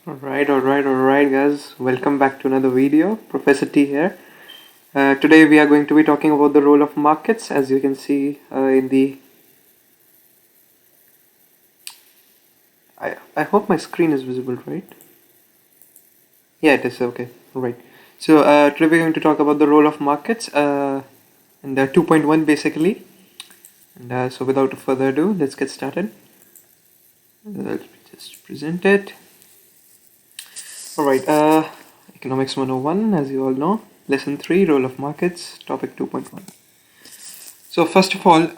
Alright, guys. Welcome back to another video. Professor T here. Today we are going to be talking about the role of markets, as you can see in the. I hope my screen is visible, right? Yeah, it is. Okay, right. So today we're going to talk about the role of markets and 2.1 basically. And so without further ado, let's get started. Let me just present it. Alright, Economics 101, as you all know. Lesson 3, Role of Markets, topic 2.1. So first of all,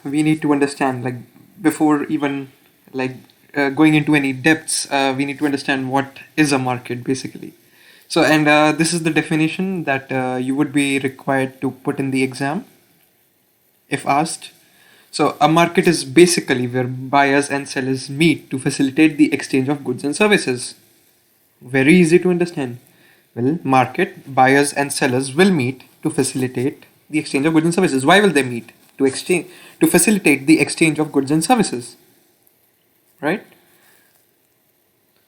we need to understand, before even going into any depths, we need to understand what is a market basically. So, and this is the definition that you would be required to put in the exam if asked. So a market is basically where buyers and sellers meet to facilitate the exchange of goods and services. Very easy to understand. Well, market, buyers and sellers will meet to facilitate the exchange of goods and services. Why will they meet? To facilitate the exchange of goods and services. Right?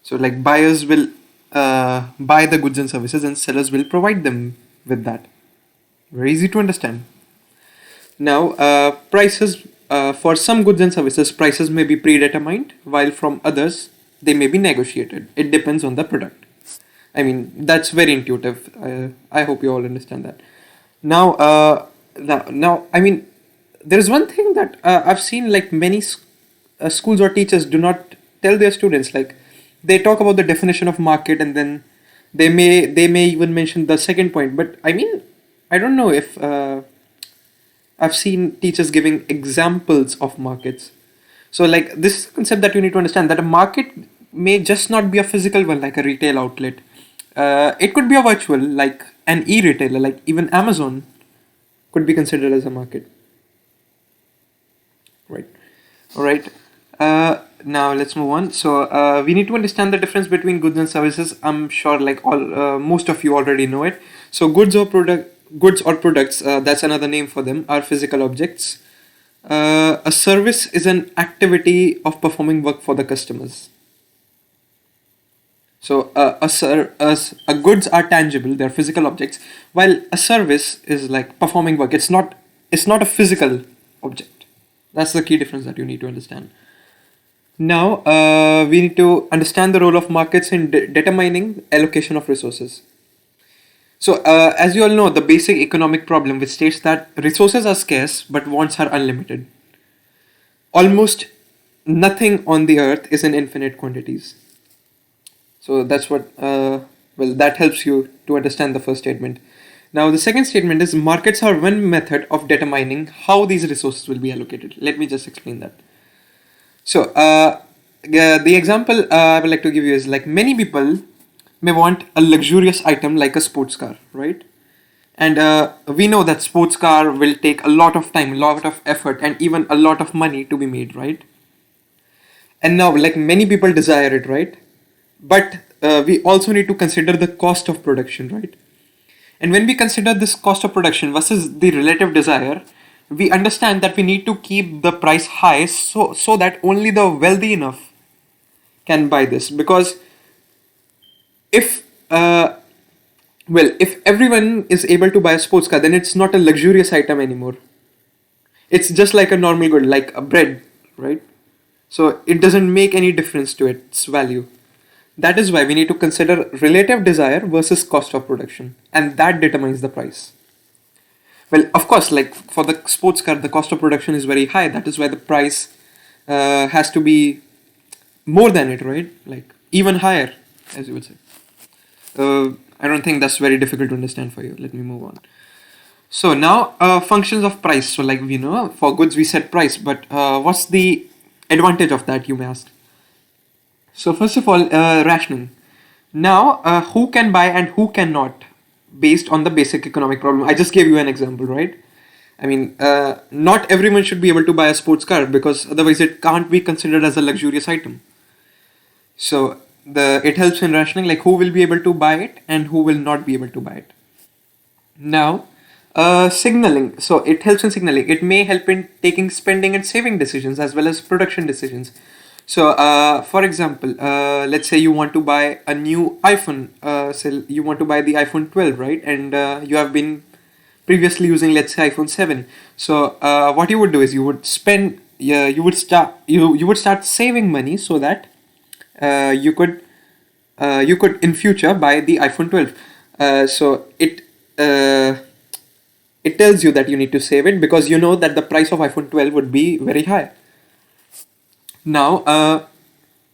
So like buyers will buy the goods and services and sellers will provide them with that. Very easy to understand. Now, prices for some goods and services, prices may be predetermined, while from others, they may be negotiated. It depends on the product. I mean, that's very intuitive. I hope you all understand that. Now, I mean, there is one thing that I've seen like many schools or teachers do not tell their students. Like, they talk about the definition of market and then they may even mention the second point. But I mean, I don't know if I've seen teachers giving examples of markets. So like this concept that you need to understand that a market may just not be a physical one like a retail outlet. It could be a virtual like an e-retailer, like even Amazon could be considered as a market. Right. All right. Now let's move on. So we need to understand the difference between goods and services. I'm sure like all most of you already know it. So goods or products, that's another name for them, are physical objects. A service is an activity of performing work for the customers. So a goods are tangible; they're physical objects, while a service is like performing work. It's not a physical object. That's the key difference that you need to understand. Now we need to understand the role of markets in determining allocation of resources. So, as you all know, the basic economic problem which states that resources are scarce but wants are unlimited. Almost nothing on the earth is in infinite quantities. So that's what, that helps you to understand the first statement. Now, the second statement is markets are one method of determining how these resources will be allocated. Let me just explain that. So, the example I would like to give you is like many people may want a luxurious item like a sports car, right? And we know that sports car will take a lot of time, a lot of effort, and even a lot of money to be made, right? And now, like many people desire it, right? But we also need to consider the cost of production, right? And when we consider this cost of production versus the relative desire, we understand that we need to keep the price high so that only the wealthy enough can buy this. Because if if everyone is able to buy a sports car, then it's not a luxurious item anymore. It's just like a normal good, like a bread, right? So it doesn't make any difference to its value. That is why we need to consider relative desire versus cost of production, and that determines the price. Well, of course, like for the sports car, the cost of production is very high. That is why the price has to be more than it, right? Like even higher, as you would say. I don't think that's very difficult to understand for you. Let me move on. So now functions of price. So like we know for goods we set price, but what's the advantage of that, you may ask? So first of all, rationing. Now who can buy and who cannot based on the basic economic problem. I just gave you an example, right? I mean, not everyone should be able to buy a sports car because otherwise it can't be considered as a luxurious item. So it helps in rationing, like who will be able to buy it and who will not be able to buy it. Now, signaling. So it helps in signaling. It may help in taking spending and saving decisions as well as production decisions. So, for example, let's say you want to buy a new iPhone. So you want to buy the iPhone 12, right? And you have been previously using, let's say, iPhone 7. So, what you would do is you would spend, yeah, you would start saving money so that uh, you could you could in future buy the iPhone 12. So uh, it tells you that you need to save it because you know that the price of iPhone 12 would be very high. Now,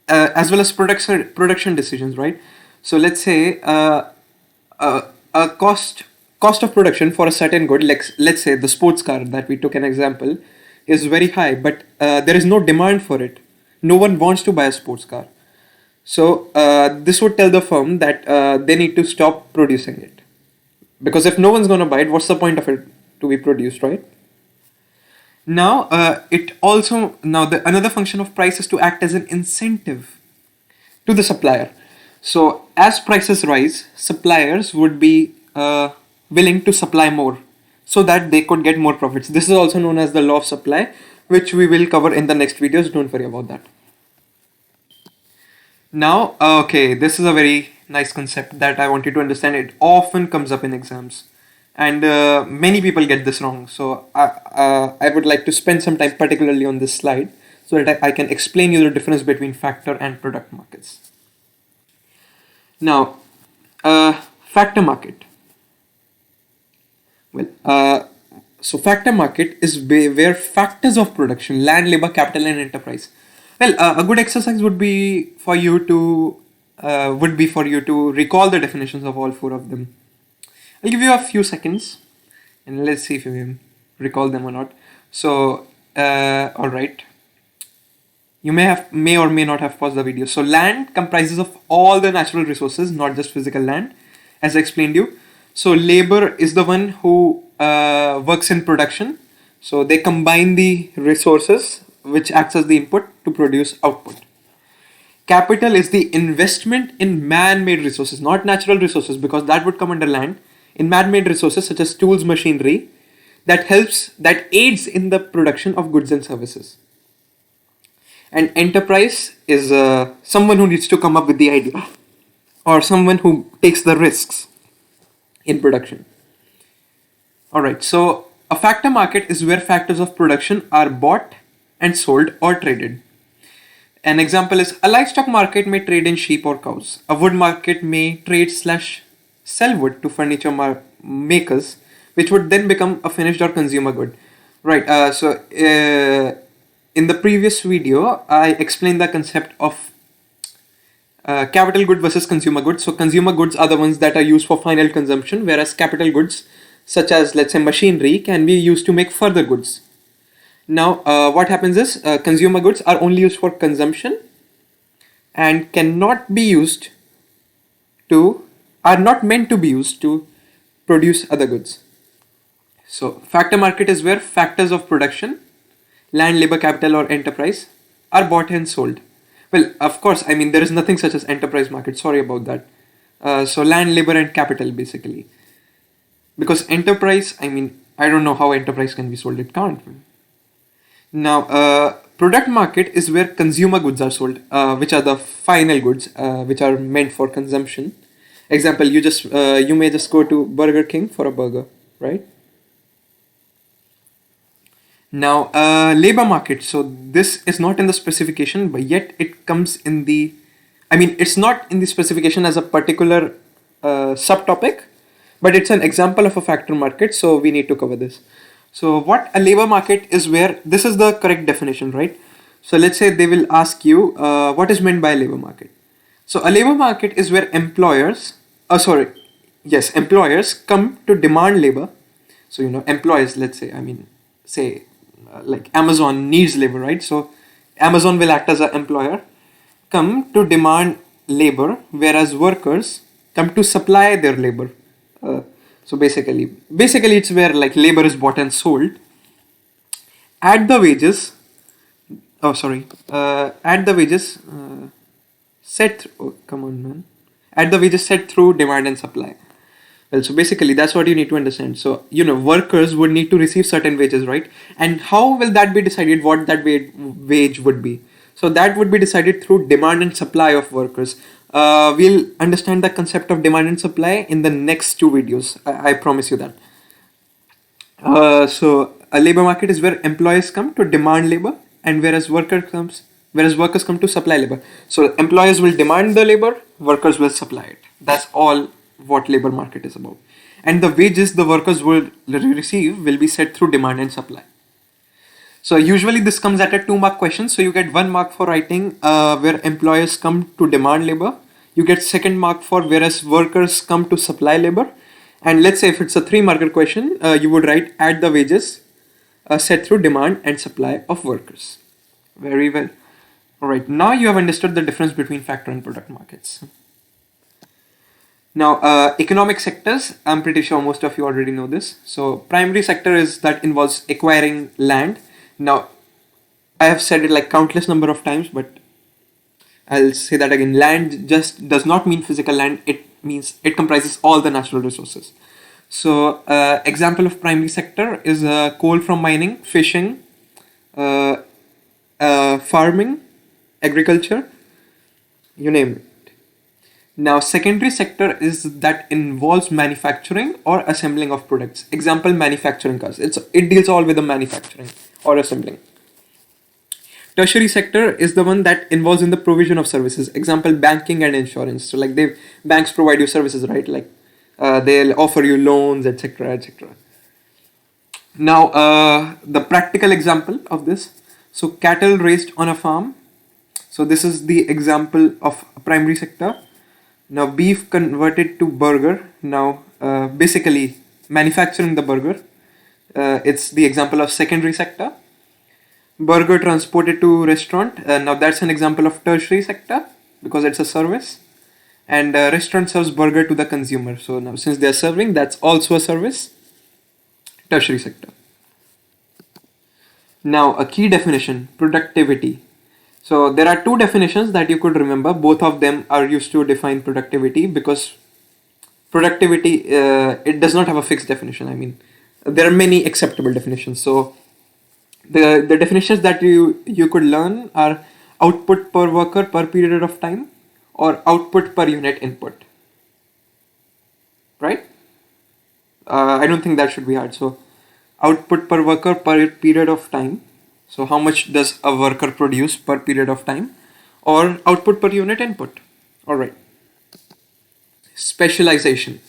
as well as production decisions, right? So let's say a cost of production for a certain good, like let's say the sports car that we took an example, is very high, but there is no demand for it. No one wants to buy a sports car. So this would tell the firm that they need to stop producing it, because if no one's going to buy it, what's the point of it to be produced, right? Now, it also now the another function of price is to act as an incentive to the supplier. So as prices rise, suppliers would be willing to supply more so that they could get more profits. This is also known as the law of supply, which we will cover in the next videos. Don't worry about that. Now, okay, this is a very nice concept that I want you to understand. It often comes up in exams, and many people get this wrong. So I would like to spend some time particularly on this slide so that I can explain you the difference between factor and product markets. Now, factor market. Well, so factor market is where factors of production, land, labor, capital, and enterprise. Well, a good exercise would be for you to recall the definitions of all four of them. I'll give you a few seconds, and let's see if you can recall them or not. So, all right. You may or may not have paused the video. So land comprises of all the natural resources, not just physical land, as I explained you. So labor is the one who works in production. So they combine the resources which acts as the input to produce output. Capital is the investment in man-made resources, not natural resources, because that would come under land. In man-made resources such as tools, machinery, that aids in the production of goods and services. And enterprise is someone who needs to come up with the idea, or someone who takes the risks in production. Alright, so a factor market is where factors of production are bought and sold or traded. An example is a livestock market may trade in sheep or cows. A wood market may trade/sell wood to furniture makers, which would then become a finished or consumer good. Right, in the previous video, I explained the concept of capital good versus consumer goods. So consumer goods are the ones that are used for final consumption, whereas capital goods, such as let's say machinery, can be used to make further goods. Now, what happens is consumer goods are only used for consumption and are not meant to be used to produce other goods. So factor market is where factors of production, land, labor, capital, or enterprise are bought and sold. Well, of course, I mean, there is nothing such as enterprise market. Sorry about that. So land, labor, and capital basically. Because enterprise, I mean, I don't know how enterprise can be sold. It can't. Now, product market is where consumer goods are sold, which are the final goods, which are meant for consumption. Example, you may just go to Burger King for a burger, right? Now, labor market. So this is not in the specification, but yet it comes in the, I mean, it's not in the specification as a particular subtopic, but it's an example of a factor market. So we need to cover this. So what a labor market is where, this is the correct definition, right? So let's say they will ask you, what is meant by a labor market? So a labor market is where employers come to demand labor. So, employers, let's say, like Amazon needs labor, right? So Amazon will act as an employer, come to demand labor, whereas workers come to supply their labor. So basically it's where like labor is bought and sold at the wages. At the wages set through demand and supply. Well, so basically that's what you need to understand. So, workers would need to receive certain wages, right? And how will that be decided what that wage would be? So that would be decided through demand and supply of workers. We'll understand the concept of demand and supply in the next two videos. I promise you that. So a labor market is where employers come to demand labor, and whereas workers come to supply labor. So employers will demand the labor, workers will supply it. That's all what labor market is about. And the wages the workers will receive will be set through demand and supply. So usually this comes at a 2-mark question. So you get 1 mark for writing where employers come to demand labor. You get 2nd mark for whereas workers come to supply labor. And let's say if it's a 3-marker question, you would write at the wages set through demand and supply of workers. Very well. All right. Now you have understood the difference between factor and product markets. Now, economic sectors, I'm pretty sure most of you already know this. So primary sector is that involves acquiring land. Now, I have said it like countless number of times, but I'll say that again. Land just does not mean physical land. It means it comprises all the natural resources. So, example of primary sector is coal from mining, fishing, farming, agriculture, you name it. Now, secondary sector is that involves manufacturing or assembling of products. Example, manufacturing cars. It deals all with the manufacturing or assembling. Tertiary sector is the one that involves in the provision of services. Example, banking and insurance. So like banks provide you services, right? Like they'll offer you loans, etc., etc. Now, the practical example of this. So cattle raised on a farm. So this is the example of primary sector. Now beef converted to burger. Now basically manufacturing the burger. It's the example of secondary sector. Burger transported to restaurant. Now that's an example of tertiary sector because it's a service. And restaurant serves burger to the consumer. So now since they're serving, that's also a service. Tertiary sector. Now a key definition, productivity. So there are 2 definitions that you could remember. Both of them are used to define productivity because productivity, it does not have a fixed definition. I mean, there are many acceptable definitions. So the definitions that you could learn are output per worker per period of time or output per unit input. Right? I don't think that should be hard. So output per worker per period of time. So how much does a worker produce per period of time, or output per unit input. All right. Specialization.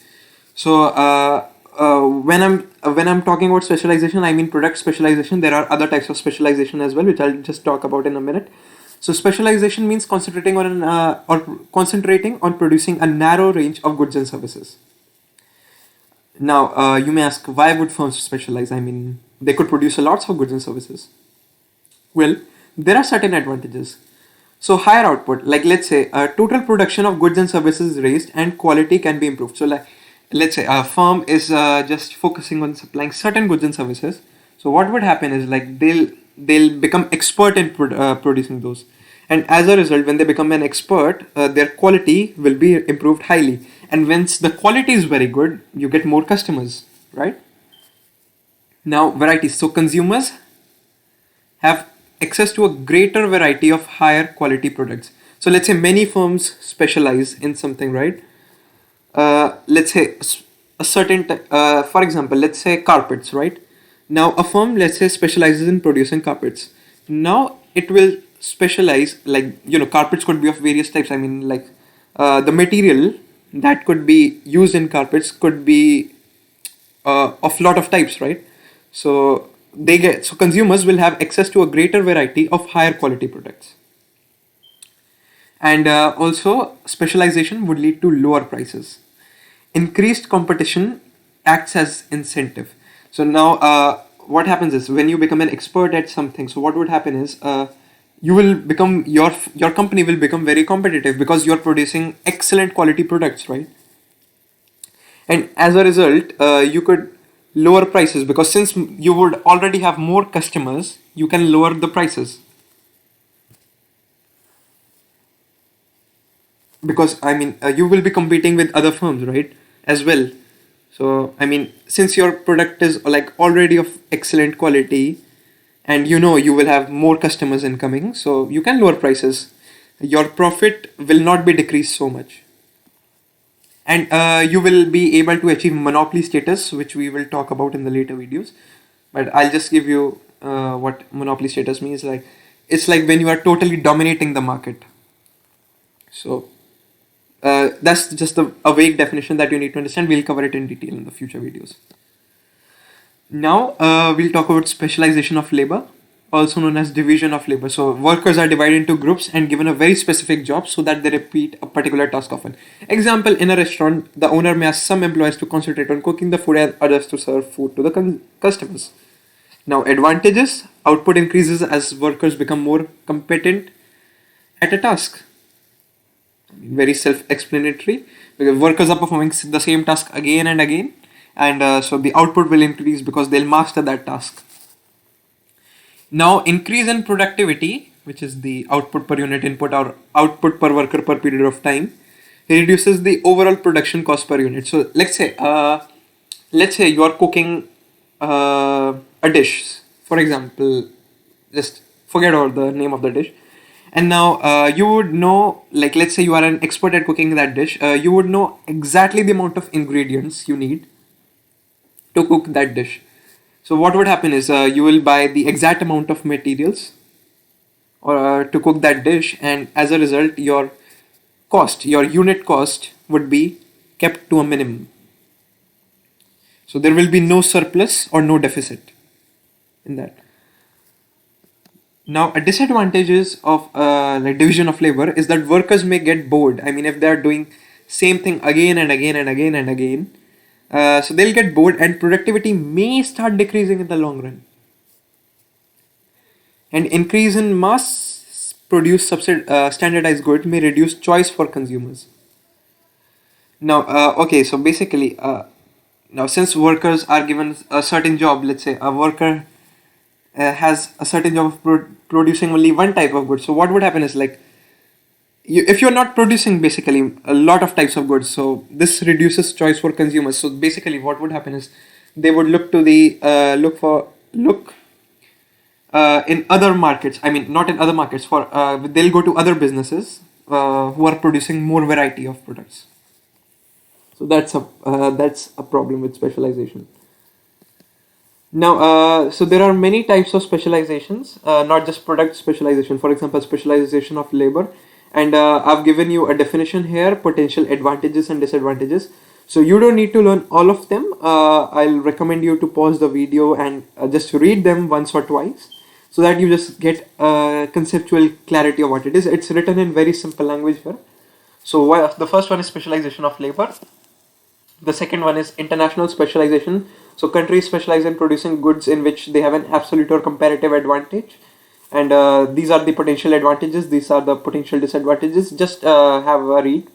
So when I'm talking about specialization, I mean product specialization. There are other types of specialization as well, which I'll just talk about in a minute. So specialization means concentrating on producing a narrow range of goods and services. Now you may ask, why would firms specialize? I mean, they could produce lots of goods and services. Well, there are certain advantages. So higher output, like let's say total production of goods and services is raised and quality can be improved. So like let's say a firm is just focusing on supplying certain goods and services. So what would happen is like they'll become expert in producing those. And as a result, when they become an expert, their quality will be improved highly. And once the quality is very good, you get more customers, right? Now varieties. So consumers have access to a greater variety of higher quality products. So let's say many firms specialize in something, right? Let's say a certain, for example, let's say carpets, right? Now a firm, let's say, specializes in producing carpets. Now it will specialize, like, carpets could be of various types. I mean, like the material that could be used in carpets could be of lot of types, right? So consumers will have access to a greater variety of higher quality products. And also specialization would lead to lower prices. Increased competition acts as incentive. So now what happens is when you become an expert at something, so what would happen is you will become, your company will become very competitive because you're producing excellent quality products, right? And as a result, you could lower prices because since you would already have more customers, you can lower the prices. Because I mean, you will be competing with other firms, right? As well. So I mean, since your product is like already of excellent quality and you will have more customers incoming, so you can lower prices. Your profit will not be decreased so much, and you will be able to achieve monopoly status, which we will talk about in the later videos. But I'll just give you what monopoly status means. Like, it's like when you are totally dominating the market. So that's just a vague definition that you need to understand. We'll cover it in detail in the future videos. Now we'll talk about specialization of labor, also known as division of labor. So workers are divided into groups and given a very specific job so that they repeat a particular task often. Example, in a restaurant, the owner may ask some employees to concentrate on cooking the food and others to serve food to the customers. Now, advantages: output increases as workers become more competent at a task. Very self-explanatory, because workers are performing the same task again and again, and so the output will increase because they'll master that task. Now, increase in productivity, which is the output per unit input or output per worker per period of time, reduces the overall production cost per unit. So let's say you are cooking a dish, for example. Just forget about the name of the dish. And now you would know, like, let's say you are an expert at cooking that dish. You would know exactly the amount of ingredients you need to cook that dish. So what would happen is you will buy the exact amount of materials or to cook that dish, and as a result, your unit cost would be kept to a minimum. So there will be no surplus or no deficit in that. Now, a disadvantages of like division of labor is that workers may get bored. I mean, if they are doing same thing again and again and again and again, so they'll get bored, and productivity may start decreasing in the long run. And increase in mass produced standardized goods may reduce choice for consumers. Now, okay, so basically, now since workers are given a certain job, let's say a worker has a certain job of producing only one type of goods. So what would happen is, like, if you're not producing basically a lot of types of goods, so this reduces choice for consumers. So basically what would happen is they would look to the in other markets. I mean, not in other markets, for they'll go to other businesses who are producing more variety of products. So that's a problem with specialization. Now, so there are many types of specializations, not just product specialization. For example, specialization of labor, and I've given you a definition here: potential advantages and disadvantages. So you don't need to learn all of them. I'll recommend you to pause the video and just read them once or twice, so that you just get conceptual clarity of what it is. It's written in very simple language here. So the first one is specialization of labor. The second one is international specialization. So countries specialize in producing goods in which they have an absolute or comparative advantage. And these are the potential advantages. These are the potential disadvantages. Just have a read.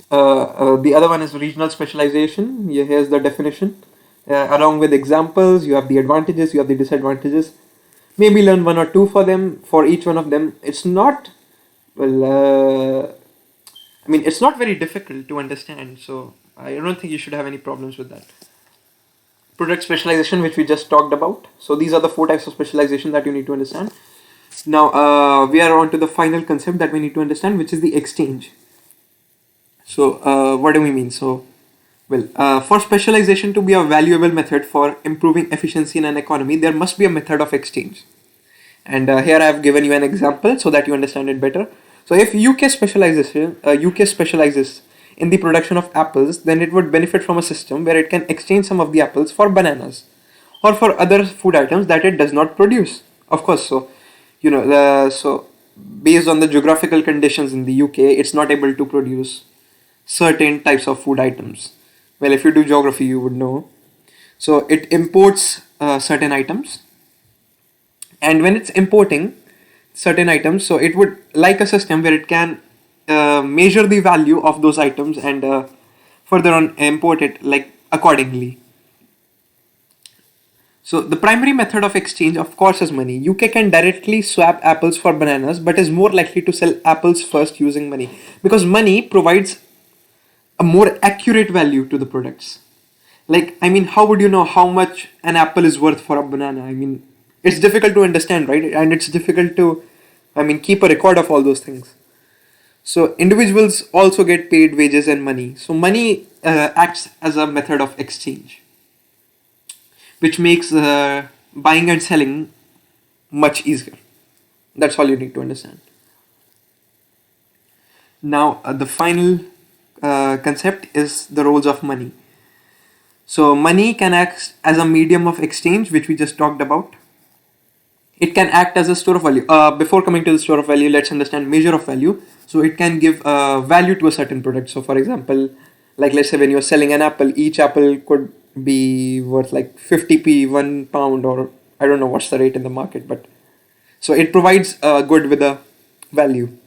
The other one is regional specialization. Here's the definition. Along with examples, you have the advantages, you have the disadvantages. Maybe learn one or two for each one of them. It's not, it's not very difficult to understand, so I don't think you should have any problems with that. Product specialization, which we just talked about. So these are the 4 types of specialization that you need to understand. Now we are on to the final concept that we need to understand, which is the exchange. So what do we mean? So, for specialization to be a valuable method for improving efficiency in an economy, there must be a method of exchange. And here I have given you an example so that you understand it better. So if UK specializes in the production of apples, then it would benefit from a system where it can exchange some of the apples for bananas or for other food items that it does not produce. Of course, so so based on the geographical conditions in the UK, it's not able to produce certain types of food items. Well, if you do geography, you would know. So it imports certain items, and when it's importing certain items, so it would like a system where it can measure the value of those items and further on import it like accordingly. So the primary method of exchange, of course, is money. UK can directly swap apples for bananas, but is more likely to sell apples first using money, because money provides a more accurate value to the products. Like, I mean, how would you know how much an apple is worth for a banana? I mean, it's difficult to understand, right? And it's difficult to, I mean, keep a record of all those things. So individuals also get paid wages and money. So money acts as a method of exchange, which makes buying and selling much easier. That's all you need to understand. Now, the final concept is the roles of money. So money can act as a medium of exchange, which we just talked about. It can act as a store of value. Before coming to the store of value, let's understand measure of value. So it can give value to a certain product. So for example, like let's say when you're selling an apple, each apple could be worth like 50p, £1, or I don't know what's the rate in the market, but so it provides a good with a value.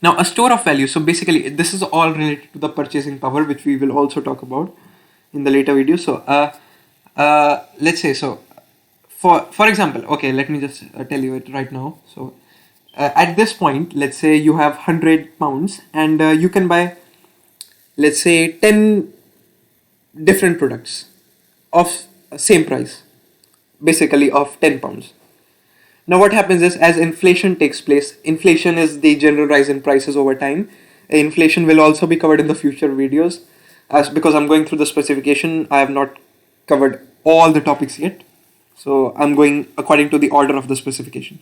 Now, a store of value. So basically, this is all related to the purchasing power, which we will also talk about in the later video. So let's say so. For example, okay, let me just tell you it right now. So at this point, let's say you have £100 and you can buy, let's say, 10 different products of same price, basically of £10. Now what happens is, as inflation takes place, inflation is the general rise in prices over time. Inflation will also be covered in the future videos, as because I'm going through the specification, I have not covered all the topics yet. So I'm going according to the order of the specification.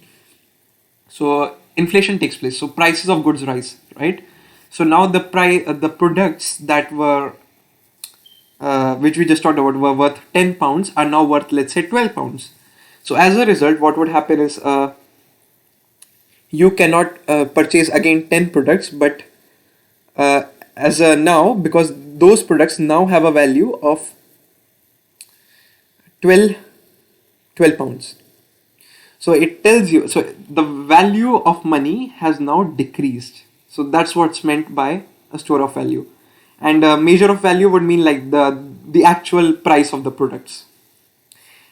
So inflation takes place. So prices of goods rise, right? So now the the products that were which we just talked about were worth £10 are now worth, let's say, £12. So as a result, what would happen is you cannot purchase again 10 products, but as a now, because those products now have a value of 12 £12. So it tells you, so the value of money has now decreased. So that's what's meant by a store of value. And a measure of value would mean like the actual price of the products.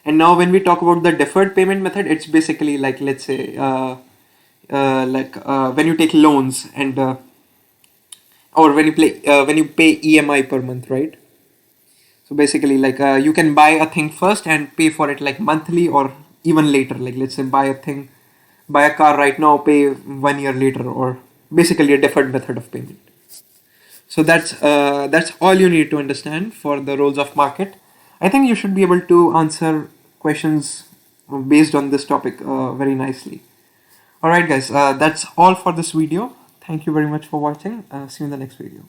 And now when we talk about the deferred payment method, it's basically like, let's say, when you take loans and or when you pay EMI per month, right? So basically, like you can buy a thing first and pay for it like monthly or even later. Like let's say buy a car right now, pay 1 year later, or basically a deferred method of payment. So that's all you need to understand for the roles of market. I think you should be able to answer questions based on this topic very nicely. Alright guys, that's all for this video. Thank you very much for watching. See you in the next video.